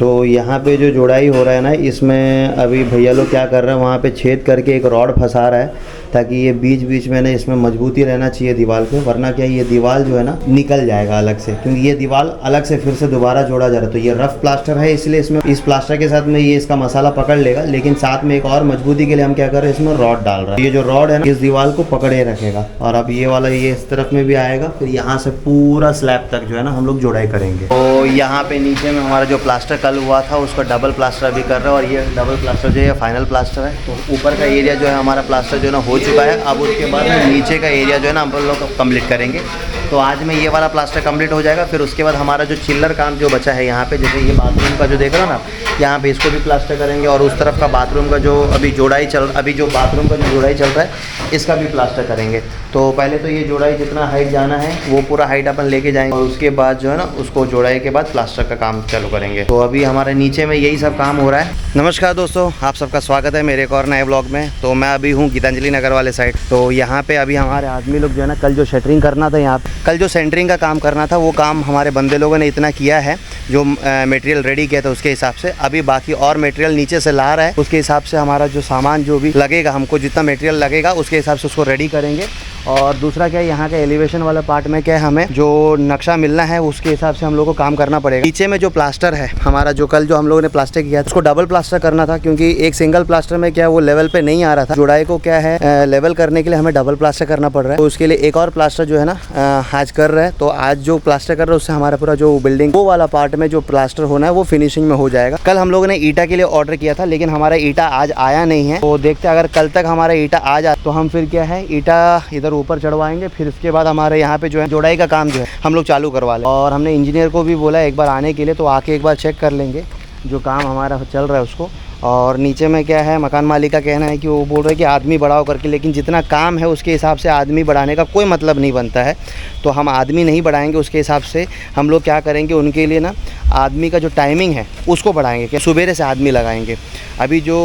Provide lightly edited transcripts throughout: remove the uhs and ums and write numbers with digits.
तो यहाँ पे जो जोड़ाई हो रहा है ना, इसमें अभी भैया लोग क्या कर रहे हैं, वहाँ पे छेद करके एक रॉड फंसा रहा है ताकि ये बीच बीच में ना इसमें मजबूती रहना चाहिए दीवार पे, वरना क्या ये दीवार जो है ना निकल जाएगा अलग से, क्योंकि ये दीवार अलग से फिर से दोबारा जोड़ा जा रहा है। तो ये रफ प्लास्टर है, इसलिए इसमें इस प्लास्टर के साथ में ये इसका मसाला पकड़ लेगा, लेकिन साथ में एक और मजबूती के लिए हम क्या कर रहे हैं, इसमें रॉड डाल रहे हैं। ये जो रॉड है ना इस दीवार को पकड़े रखेगा। और अब ये वाला ये इस तरफ में भी आएगा, फिर यहाँ से पूरा स्लैब तक जो है ना हम लोग जोड़ाई करेंगे। तो यहाँ पे नीचे में हमारा जो प्लास्टर कल हुआ था उसका डबल प्लास्टर अभी कर रहे हैं, और ये डबल प्लास्टर जो है फाइनल प्लास्टर है। तो ऊपर का एरिया जो है हमारा प्लास्टर जो है ना हो चुका है। अब उसके बाद नीचे का एरिया जो है ना हम लोग कंप्लीट करेंगे। तो आज में ये वाला प्लास्टर कंप्लीट हो जाएगा। फिर उसके बाद हमारा जो चिल्लर काम जो बचा है यहाँ पे, जैसे ये बाथरूम का जो देख रहे हो ना, यहाँ पे इसको भी प्लास्टर करेंगे। और उस तरफ का बाथरूम का जो अभी जो बाथरूम का जो जोड़ाई चल रहा है इसका भी प्लास्टर करेंगे। तो पहले तो ये जोड़ाई जितना हाइट जाना है वो पूरा हाइट अपन लेके जाएंगे, और उसके बाद जो है ना उसको जोड़ाई के बाद प्लास्टर का काम चालू करेंगे। तो अभी हमारे नीचे में यही सब काम हो रहा है। नमस्कार दोस्तों, आप सबका स्वागत है मेरे एक और नए ब्लॉग में। तो मैं अभी हूँ गीतांजलि नगर वाले साइड। तो यहाँ पे अभी हमारे आदमी लोग जो है ना, कल जो शटरिंग करना था, यहाँ कल जो सेंटरिंग का काम करना था वो काम हमारे बंदे लोगों ने इतना किया है, जो मटेरियल रेडी किया था उसके हिसाब से। अभी बाकी और मटेरियल नीचे से ला रहा है, उसके हिसाब से हमारा जो सामान जो भी लगेगा, हमको जितना मटेरियल लगेगा उसके हिसाब से उसको रेडी करेंगे। और दूसरा क्या है, यहाँ का एलिवेशन वाला पार्ट में क्या है, हमें जो नक्शा मिलना है उसके हिसाब से हम लोग को काम करना पड़ेगा। नीचे में जो प्लास्टर है हमारा, जो कल जो हम लोगों ने प्लास्टर किया था उसको डबल प्लास्टर करना था, क्योंकि एक सिंगल प्लास्टर में क्या है वो लेवल पे नहीं आ रहा था। जोड़ाई को क्या है लेवल करने के लिए हमें डबल प्लास्टर करना पड़ रहा है। तो उसके लिए एक और प्लास्टर जो है ना आज कर रहे हैं। तो आज जो प्लास्टर कर रहे हैं उससे हमारा पूरा जो बिल्डिंग वो वाला पार्ट में जो प्लास्टर होना है वो फिनिशिंग में हो जाएगा। कल हम लोगों ने ईटा के लिए ऑर्डर किया था, लेकिन हमारा ईटा आज आया नहीं है। तो देखते हैं, अगर कल तक हमारा ईटा आ जाए तो हम फिर क्या है ईटा इधर ऊपर चढ़वाएंगे। फिर उसके बाद हमारे यहाँ पे जो है जोड़ाई का काम जो है हम लोग चालू करवा लें। और हमने इंजीनियर को भी बोला एक बार आने के लिए, तो आके एक बार चेक कर लेंगे जो काम हमारा चल रहा है उसको। और नीचे में क्या है, मकान मालिक का कहना है कि वो बोल रहे हैं कि आदमी बढ़ाओ करके, लेकिन जितना काम है उसके हिसाब से आदमी बढ़ाने का कोई मतलब नहीं बनता है। तो हम आदमी नहीं बढ़ाएंगे, उसके हिसाब से हम लोग क्या करेंगे, उनके लिए ना आदमी का जो टाइमिंग है उसको बढ़ाएंगे, कि सुबेरे से आदमी लगाएंगे। अभी जो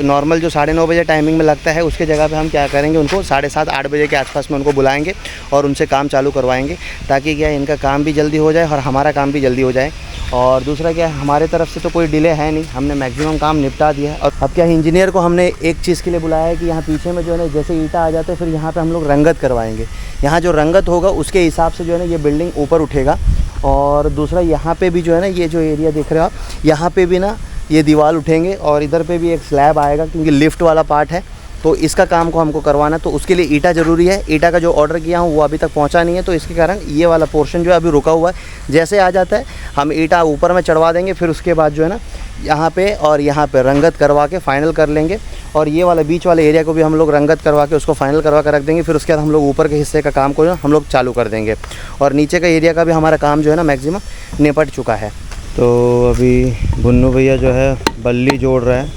नॉर्मल जो 9:30 बजे टाइमिंग में लगता है उसके जगह पे हम क्या करेंगे, उनको 7:30-8 बजे के आसपास में उनको बुलाएंगे और उनसे काम चालू करवाएंगे, ताकि क्या इनका काम भी जल्दी हो जाए और हमारा काम भी जल्दी हो जाए। और दूसरा क्या है, हमारे तरफ से तो कोई डिले है नहीं, हमने मैक्सिमम काम निपटा दिया है। और अब क्या है, इंजीनियर को हमने एक चीज़ के लिए बुलाया है कि यहाँ पीछे में जो है ना, जैसे ईंटा आ जाते हैं फिर यहाँ पे हम लोग रंगत करवाएंगे। यहाँ जो रंगत होगा उसके हिसाब से जो है ना ये बिल्डिंग ऊपर उठेगा। और दूसरा यहाँ पे भी जो है ना, ये जो एरिया देख रहे हो आप, यहाँ पे भी ना ये दीवार उठेंगे और इधर पे भी एक स्लैब आएगा, क्योंकि लिफ्ट वाला पार्ट है। तो इसका काम को हमको करवाना है, तो उसके लिए ईटा ज़रूरी है। ईटा का जो ऑर्डर किया हूँ वो अभी तक पहुँचा नहीं है, तो इसके कारण ये वाला पोर्शन जो है अभी रुका हुआ है। जैसे आ जाता है हम ईटा ऊपर में चढ़वा देंगे, फिर उसके बाद जो है ना यहाँ पे और यहाँ पे रंगत करवा के फाइनल कर लेंगे। और ये वाला बीच वाले एरिया को भी हम लोग रंगत करवा के उसको फाइनल करवा कर रख देंगे। फिर उसके बाद हम लोग ऊपर के हिस्से का काम को जो हम लोग चालू कर देंगे। और नीचे का एरिया का भी हमारा काम जो है ना मैक्सिमम निपट चुका है। तो अभी भुन्नू भैया जो है बल्ली जोड़ रहा है,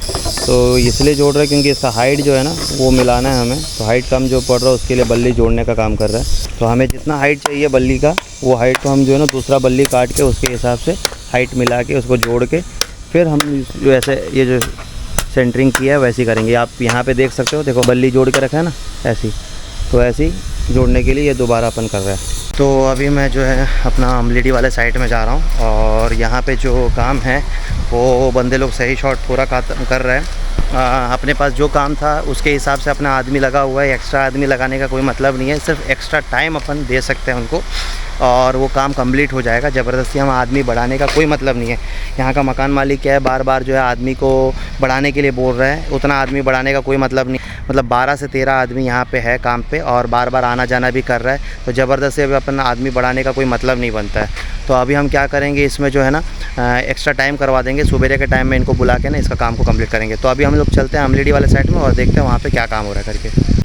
तो इसलिए जोड़ रहा है क्योंकि इसका हाइट जो है ना वो मिलाना है हमें। तो हाइट कम जो पड़ रहा है उसके लिए बल्ली जोड़ने का काम कर रहा है। तो हमें जितना हाइट चाहिए बल्ली का, वो हाइट को हम जो है ना दूसरा बल्ली काट के उसके हिसाब से हाइट मिला के उसको जोड़ के फिर हम जो ऐसे ये जो सेंटरिंग किया है वैसी करेंगे। आप यहाँ पे देख सकते हो, देखो बल्ली जोड़ के रखा है ना ऐसी। तो ऐसी जोड़ने के लिए ये दोबारा अपन कर रहा है। तो अभी मैं जो है अपना अमलेडी वाले साइड में जा रहा हूँ, और यहाँ पे जो काम है वो बंदे लोग सही शॉट पूरा कर रहे हैं। अपने पास जो काम था उसके हिसाब से अपना आदमी लगा हुआ है। एक्स्ट्रा आदमी लगाने का कोई मतलब नहीं है, सिर्फ एक्स्ट्रा टाइम अपन दे सकते हैं उनको और वो काम कंप्लीट हो जाएगा। ज़बरदस्ती हम आदमी बढ़ाने का कोई मतलब नहीं है। यहाँ का मकान मालिक क्या है, बार बार जो है आदमी को बढ़ाने के लिए बोल रहे हैं। उतना आदमी बढ़ाने का कोई मतलब नहीं, मतलब 12 से 13 आदमी यहाँ पे है काम पे और बार बार आना जाना भी कर रहा है। तो ज़बरदस्ती अभी अपन आदमी बढ़ाने का कोई मतलब नहीं बनता है। तो अभी हम क्या करेंगे, इसमें जो है ना एक्स्ट्रा टाइम करवा देंगे। सुबेरे के टाइम में इनको बुला के ना इसका काम को कंप्लीट करेंगे। तो अभी हम लोग चलते हैं अमलेडी वाले साइड में और देखते हैं वहाँ पे क्या काम हो रहा है करके।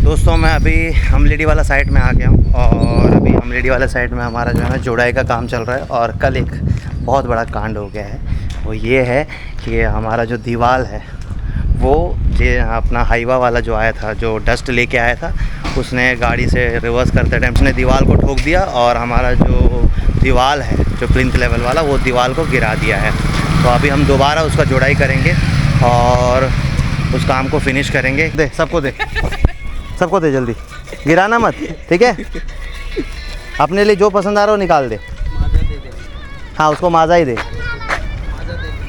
दोस्तों मैं अभी अमलेडी वाला साइड में आ गया हूँ और अभी अमलेडी वाला साइड में हमारा जो है ना जोड़ाई का काम चल रहा है। और कल एक बहुत बड़ा कांड हो गया है। वो ये है कि हमारा जो दीवार है वो ये अपना हाईवा वाला जो आया था, जो डस्ट लेके आया था, उसने गाड़ी से रिवर्स करते टाइम उसने दीवार को ठोक दिया और हमारा जो दीवार है जो प्लिंथ लेवल वाला वो दीवार को गिरा दिया है। तो अभी हम दोबारा उसका जुड़ाई करेंगे और उस काम को फिनिश करेंगे। दे सबको दे जल्दी, गिराना मत, ठीक है। अपने लिए जो पसंद आ रहा हो निकाल दे। हाँ उसको माजा ही दे।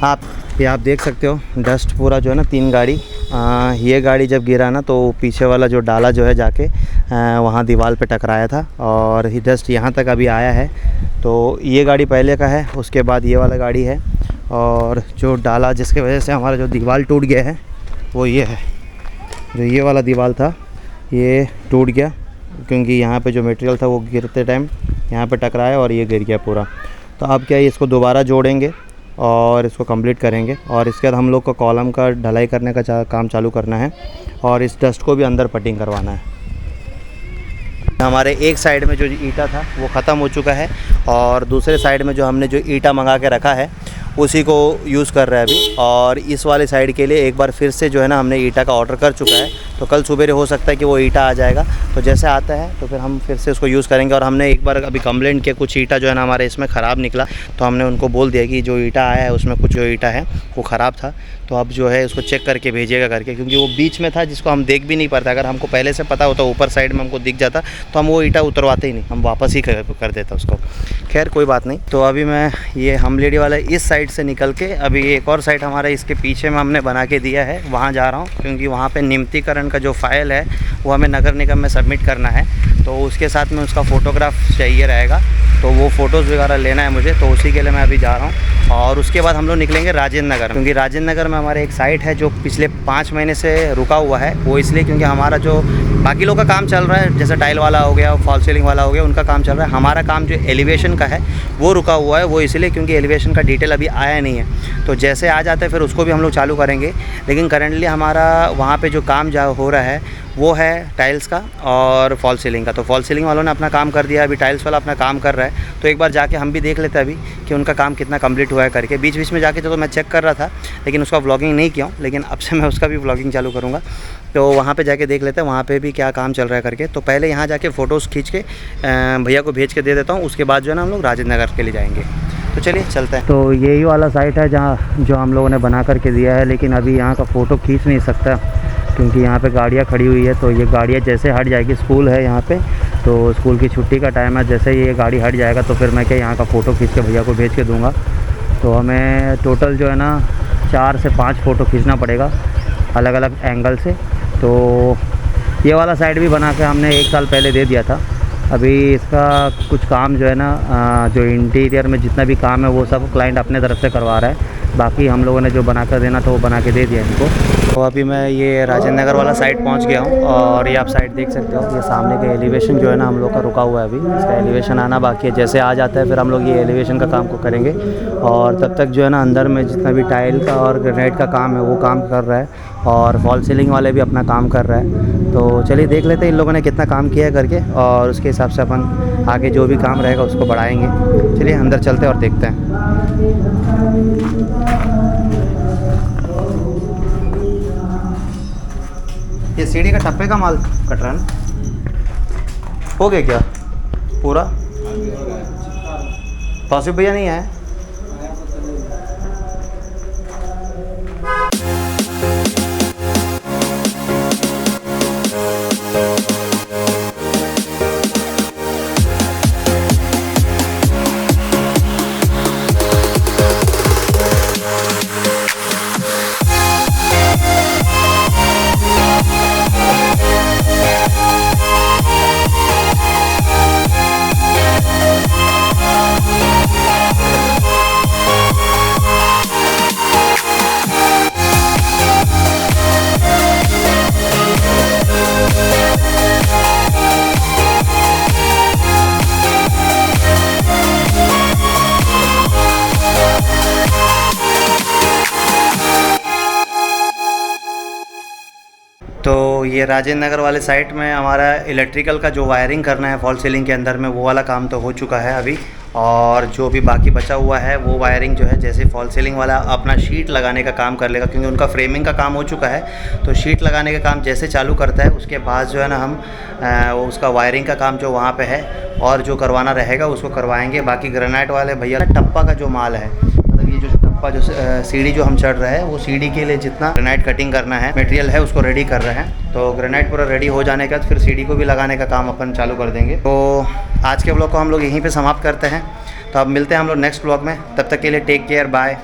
हाँ ये आप देख सकते हो डस्ट पूरा जो है ना 3 गाड़ी, ये गाड़ी जब गिरा ना तो पीछे वाला जो डाला जो है जाके वहाँ दीवार पे टकराया था और ये डस्ट यहाँ तक अभी आया है। तो ये गाड़ी पहले का है, उसके बाद ये वाला गाड़ी है और जो डाला जिसके वजह से हमारा जो दीवार टूट गया है वो ये है। जो ये वाला दीवार था ये टूट गया क्योंकि यहाँ पे जो मटेरियल था वो गिरते टाइम यहाँ पे टकराया और ये गिर गया पूरा। तो अब क्या है इसको दोबारा जोड़ेंगे और इसको कंप्लीट करेंगे और इसके बाद हम लोग को कॉलम का ढलाई करने का काम चालू करना है और इस डस्ट को भी अंदर पटिंग करवाना है। हमारे एक साइड में जो ईटा था वो ख़त्म हो चुका है और दूसरे साइड में जो हमने जो ईटा मंगा के रखा है उसी को यूज़ कर रहे हैं अभी। और इस वाले साइड के लिए एक बार फिर से जो है ना हमने ईटा का ऑर्डर कर चुका है, तो कल सुबह हो सकता है कि वो ईटा आ जाएगा। तो जैसे आता है तो फिर हम फिर से उसको यूज़ करेंगे। और हमने एक बार अभी कंप्लेंट किया, कुछ ईटा जो है ना हमारे इसमें ख़राब निकला, तो हमने उनको बोल दिया कि जो ईटा आया है उसमें कुछ जो ईटा है वो ख़राब था, तो अब जो है उसको चेक करके भेजिएगा करके, क्योंकि वो बीच में था जिसको हम देख भी नहीं पाते। अगर हमको पहले से पता होता ऊपर साइड में हमको दिख जाता तो हम वो ईटा उतरवाते ही नहीं, हम वापस ही कर देता उसको। खैर कोई बात नहीं। तो अभी मैं ये हमलेडी वाला इस साइड से निकल के अभी एक और साइड हमारे इसके पीछे में हमने बना के दिया है, वहाँ जा रहा हूँ, क्योंकि वहाँ पे नियमितीकरण का जो फाइल है वो हमें नगर निगम में सबमिट करना है। तो उसके साथ में उसका फ़ोटोग्राफ चाहिए रहेगा, तो वो फ़ोटोज़ वगैरह लेना है मुझे, तो उसी के लिए मैं अभी जा रहा हूँ। और उसके बाद हम लोग निकलेंगे राजेंद्र नगर, क्योंकि राजेंद्र नगर में हमारे एक साइट है जो पिछले 5 महीने से रुका हुआ है। वो इसलिए क्योंकि हमारा जो बाकी लोग का काम चल रहा है, जैसे टाइल वाला हो गया, फॉल सीलिंग वाला हो गया, उनका काम चल रहा है। हमारा काम जो एलिवेशन का है वो रुका हुआ है। वो इसलिए क्योंकि एलिवेशन का डिटेल अभी आया नहीं है, तो जैसे आ जाता है फिर उसको भी हम लोग चालू करेंगे। लेकिन करंटली हमारा वहाँ पे जो काम हो रहा है वो है टाइल्स का और फॉल सीलिंग का। तो फॉल सीलिंग वालों ने अपना काम कर दिया, अभी टाइल्स वाला अपना काम कर रहा है। तो एक बार जाके हम भी देख लेते हैं अभी कि उनका काम कितना कंप्लीट हुआ है करके। बीच बीच में जाके तो मैं चेक कर रहा था, लेकिन उसका व्लॉगिंग नहीं किया हूँ, लेकिन अब से मैं उसका भी व्लॉगिंग चालू करूँगा। तो वहाँ पे जाके देख लेते हैं वहाँ पे भी क्या काम चल रहा है करके। तो पहले यहाँ जाके फ़ोटोज़ खींच के भैया को भेज के दे देता हूँ, उसके बाद जो है ना हम लोग राजेंद्र नगर के लिए जाएंगे। तो चलिए चलते हैं। तो यही वाला साइट है जहाँ जो हम लोगों ने बना करके दिया है, लेकिन अभी यहाँ का फ़ोटो खींच नहीं सकता क्योंकि यहाँ पे गाड़ियाँ खड़ी हुई है। तो ये गाड़ियाँ जैसे हट जाएगी, स्कूल है यहाँ पे, तो स्कूल की छुट्टी का टाइम है, जैसे ये गाड़ी हट जाएगा तो फिर मैं क्या यहाँ का फ़ोटो खींच के भैया को भेज के दूँगा। तो हमें टोटल जो है ना 4 से 5 फ़ोटो खींचना पड़ेगा अलग अलग एंगल से। तो ये वाला साइड भी बना के हमने 1 साल पहले दे दिया था। अभी इसका कुछ काम जो है ना जो इंटीरियर में जितना भी काम है वो सब क्लाइंट अपने तरफ से करवा रहा है, बाकी हम लोगों ने जो बना कर देना था वो बना के दे दिया इनको। तो अभी मैं ये राजेंद्र नगर वाला साइड पहुंच गया हूं और ये आप साइड देख सकते हो, ये सामने का एलिवेशन जो है ना हम लोग का रुका हुआ है, अभी इसका एलिवेशन आना बाकी है। जैसे आ जाता है फिर हम लोग ये एलिवेशन का काम को करेंगे और तब तक जो है ना अंदर में जितना भी टाइल का और ग्रेनाइट का काम है वो काम कर रहा है और फॉल सीलिंग वाले भी अपना काम कर रहा है। तो चलिए देख लेते हैं इन लोगों ने कितना काम किया है करके, और उसके हिसाब से अपन आगे जो भी काम रहेगा उसको बढ़ाएंगे। चलिए अंदर चलते हैं और देखते हैं। ये सीढ़ी का टप्पे का माल कट रहा है ना, हो गया क्या पूरा? तौसीफ भैया नहीं आए? तो ये राजेंद्र नगर वाले साइट में हमारा इलेक्ट्रिकल का जो वायरिंग करना है फॉल सीलिंग के अंदर में, वो वाला काम तो हो चुका है अभी। और जो भी बाकी बचा हुआ है वो वायरिंग जो है, जैसे फॉल सीलिंग वाला अपना शीट लगाने का काम कर लेगा, क्योंकि उनका फ्रेमिंग का काम हो चुका है। तो शीट लगाने का काम जैसे चालू करता है उसके बाद जो है ना हम उसका वायरिंग का काम जो वहाँ पे है और जो करवाना रहेगा उसको करवाएंगे। बाकी ग्रेनाइट वाले भैया टप्पा का जो माल है, मतलब ये जो टप्पा जो सीढ़ी जो हम चढ़ रहे हैं वो सीढ़ी के लिए जितना ग्रेनाइट कटिंग करना है मटेरियल है उसको रेडी कर रहे हैं। तो ग्रेनाइट पूरा रेडी हो जाने के बाद फिर सीढ़ी को भी लगाने का काम अपन चालू कर देंगे। तो आज के ब्लॉग को हम लोग यहीं पे समाप्त करते हैं। तो अब मिलते हैं हम लोग नेक्स्ट ब्लॉग में, तब तक के लिए टेक केयर, बाय।